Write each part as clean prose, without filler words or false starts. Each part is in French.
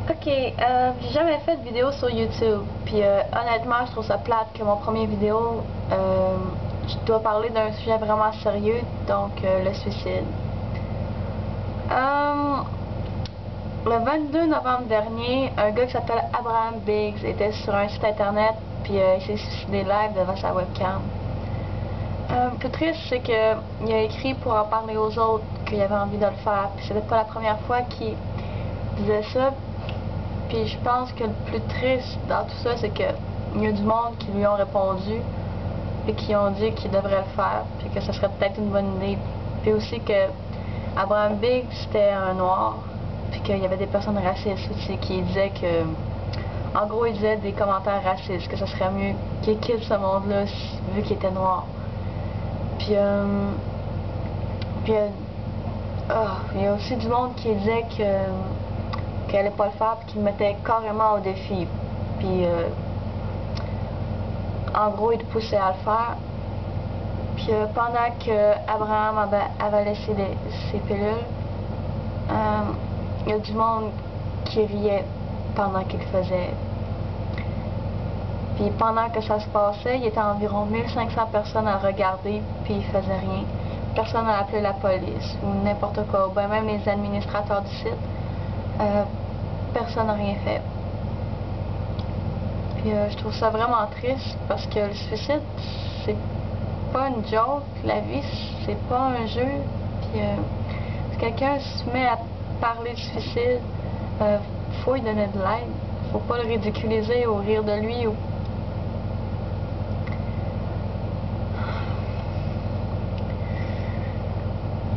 Ok, j'ai jamais fait de vidéo sur YouTube, puis honnêtement, je trouve ça plate que mon premier vidéo, je dois parler d'un sujet vraiment sérieux, donc le suicide. Le 22 novembre dernier, un gars qui s'appelle Abraham Biggs était sur un site internet, puis il s'est suicidé live devant sa webcam. Le plus triste, c'est qu'il a écrit pour en parler aux autres qu'il avait envie de le faire, puis c'était pas la première fois qu'il disait ça. Puis je pense que le plus triste dans tout ça, c'est qu'il y a du monde qui lui ont répondu et qui ont dit qu'il devrait le faire, puis que ce serait peut-être une bonne idée. Puis aussi que Abraham Biggs, c'était un noir, puis qu'il y avait des personnes racistes aussi qui disaient que... En gros, ils disaient des commentaires racistes, que ce serait mieux qu'il quitte ce monde-là vu qu'il était noir. Puis, il y a aussi du monde qui disait qu'elle allait pas le faire, puis qu'il me mettait carrément au défi. Puis, en gros, il le poussait à le faire. Puis, pendant que Abraham avalait ses pilules, il y a du monde qui riait pendant qu'il le faisait. Puis, pendant que ça se passait, il y était environ 1500 personnes à regarder, puis il faisait rien. Personne n'a appelé la police ou n'importe quoi, ou bien même les administrateurs du site. Personne n'a rien fait. Puis je trouve ça vraiment triste parce que le suicide, c'est pas une joke. La vie, c'est pas un jeu. Puis si quelqu'un se met à parler de suicide, faut lui donner de l'aide. Faut pas le ridiculiser ou rire de lui.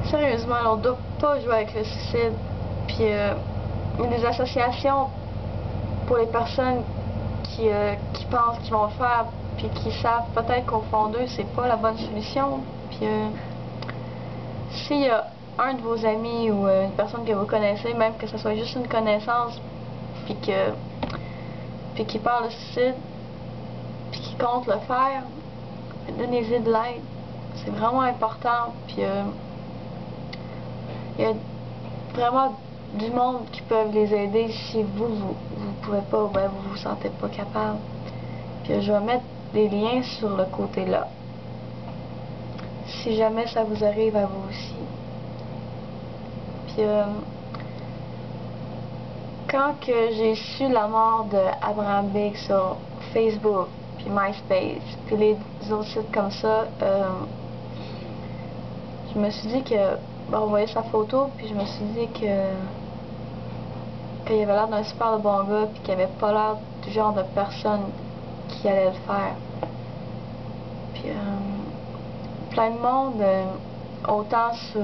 Sérieusement, on doit pas jouer avec le suicide. Puis il y a des associations pour les personnes qui pensent qu'ils vont le faire, puis qui savent peut-être qu'au fond d'eux, c'est pas la bonne solution. Puis s'il y a un de vos amis ou une personne que vous connaissez, même que ce soit juste une connaissance, puis qui parle de suicide, puis qui compte le faire, donnez-y de l'aide. C'est vraiment important. Puis il y a vraiment du monde qui peuvent les aider si vous pouvez pas, ou bien vous vous sentez pas capable. Puis je vais mettre des liens sur le côté là, si jamais ça vous arrive à vous aussi. Puis quand que j'ai su la mort de Abraham Biggs sur Facebook, puis MySpace, puis les autres sites comme ça, je me suis dit que, bon, on voyait sa photo, puis je me suis dit qu'il avait l'air d'un super bon gars, puis qu'il avait pas l'air du genre de personne qui allait le faire. Puis plein de monde, autant sur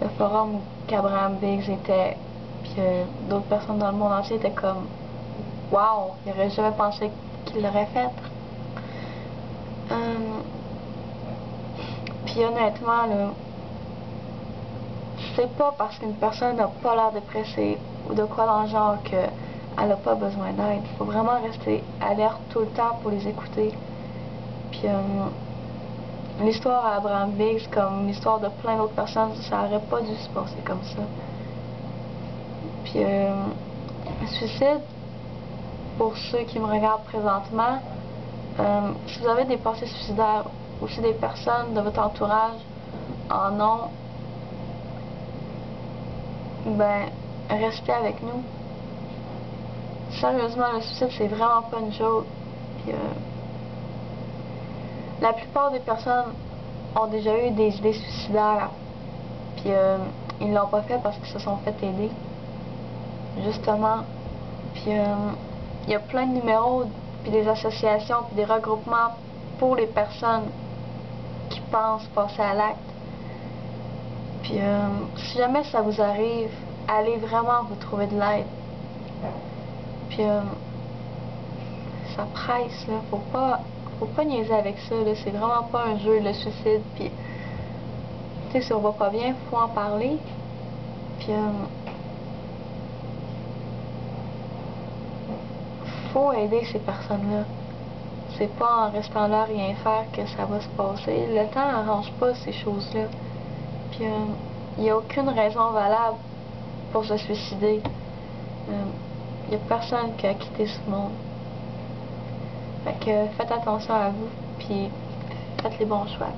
le forum qu'Abraham Biggs était, puis d'autres personnes dans le monde entier étaient comme wow, il n'aurait jamais pensé qu'il l'aurait fait. Puis honnêtement, là, c'est pas parce qu'une personne n'a pas l'air dépressive ou de quoi dans le genre qu'elle n'a pas besoin d'aide. Il faut vraiment rester alerte tout le temps pour les écouter. Puis l'histoire à Abraham Biggs, comme l'histoire de plein d'autres personnes, ça n'aurait pas dû se passer comme ça. Puis le suicide, pour ceux qui me regardent présentement, si vous avez des pensées suicidaires ou si des personnes de votre entourage en ont, ben, restez avec nous. Sérieusement, le suicide, c'est vraiment pas une joke. Puis, la plupart des personnes ont déjà eu des idées suicidaires. Puis, ils l'ont pas fait parce qu'ils se sont fait aider. Justement. Puis, il y a plein de numéros, puis des associations, puis des regroupements pour les personnes qui pensent passer à l'acte. Puis, si jamais ça vous arrive, allez vraiment vous trouver de l'aide. Puis, ça presse, là. Faut pas niaiser avec ça, là. C'est vraiment pas un jeu, le suicide. Puis, tu sais, si on va pas bien, faut en parler. Puis, faut aider ces personnes-là. C'est pas en restant là rien faire que ça va se passer. Le temps n'arrange pas ces choses-là. Puis il n'y a aucune raison valable pour se suicider. Il n'y a personne qui a quitté ce monde. Fait que faites attention à vous, puis faites les bons choix.